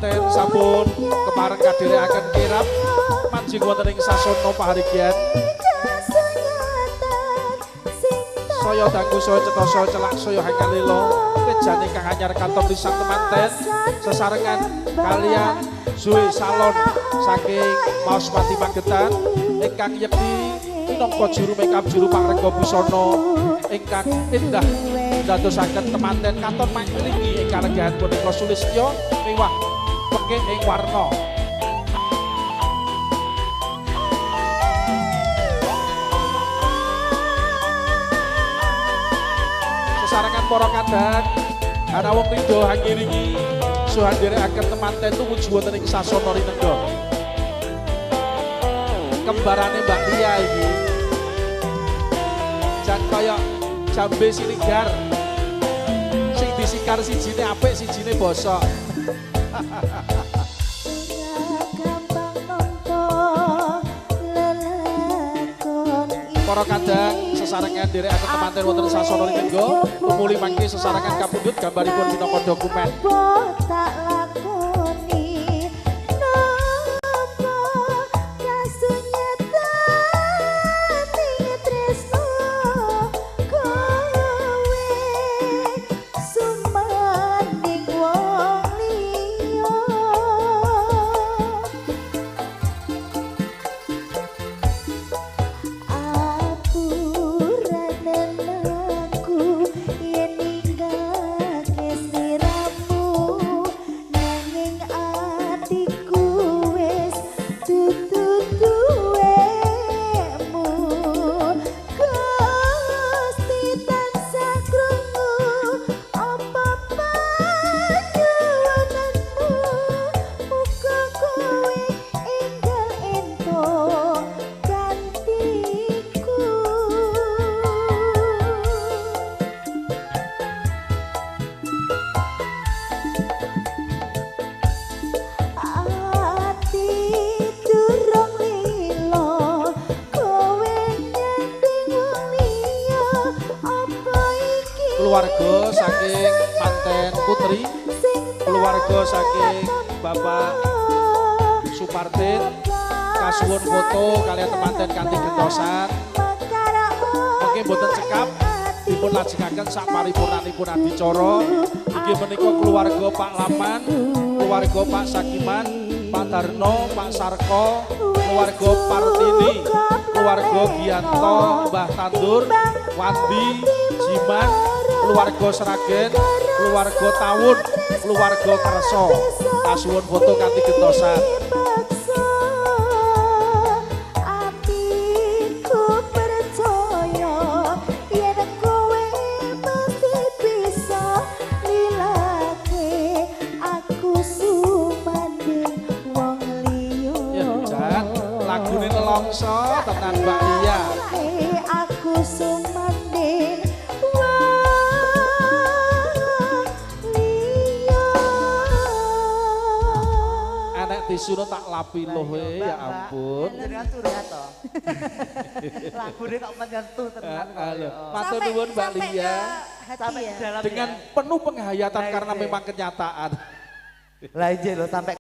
temanten sampun kepareng kadherekaken kirap manjing wonten ing sasana paharigyan. Saya dangu saya cetoso celak saya hangalila kejane kang anyar kanton risang temanten sesarengan kalian Zui Salon saking Maos Pati Magetan ingkang yekti minangka juru makeup juru pangrekga busana ingkang indah dadosaken temanten katon manglingi ingkang reggahan punika sulistya miwah pekih ing warna. Sarangan para kadang ana wong rido hangiringi suhandirekaken temanten tumuju wonten ing sasana rinengga. Kembarane Mbak Lia iki jan kaya jambe siligar sing disikar sijine apik sijine bosok. Para kadang sesarengan dherekaken temanten wonten sasana rinengga tumuli mangke sesarengan kapundhut gambaripun minangka dokumen. Keluarga saking manten putri, keluarga saking Bapak Supartin, kasuwun foto kalian temanten kanthi gentosan. Mungkin boten cekap dipun lajengaken sak paripurnanipun adicara. Inggih menika keluarga Pak Laman, keluarga Pak Sakiman, Pak Darno, Pak Sarko, keluarga Partini, keluarga Gianto, Mbah Tandur, Wandi, Jiman, keluarga Seragen, keluarga Tawun, keluarga Kerso. Kasuwun foto kanthi gentosan. Lagune nelongso tenan Mbak Lia. Aku sumanding anek tisuno tak lapi loh ya ampun. Jenengan curhat to. Lagune kok menyentuh tenan kok. Matur nuwun Mbak Lia. Sampai di dalam Dengan penuh penghayatan karena memang kenyataan. Lah iya lho sampai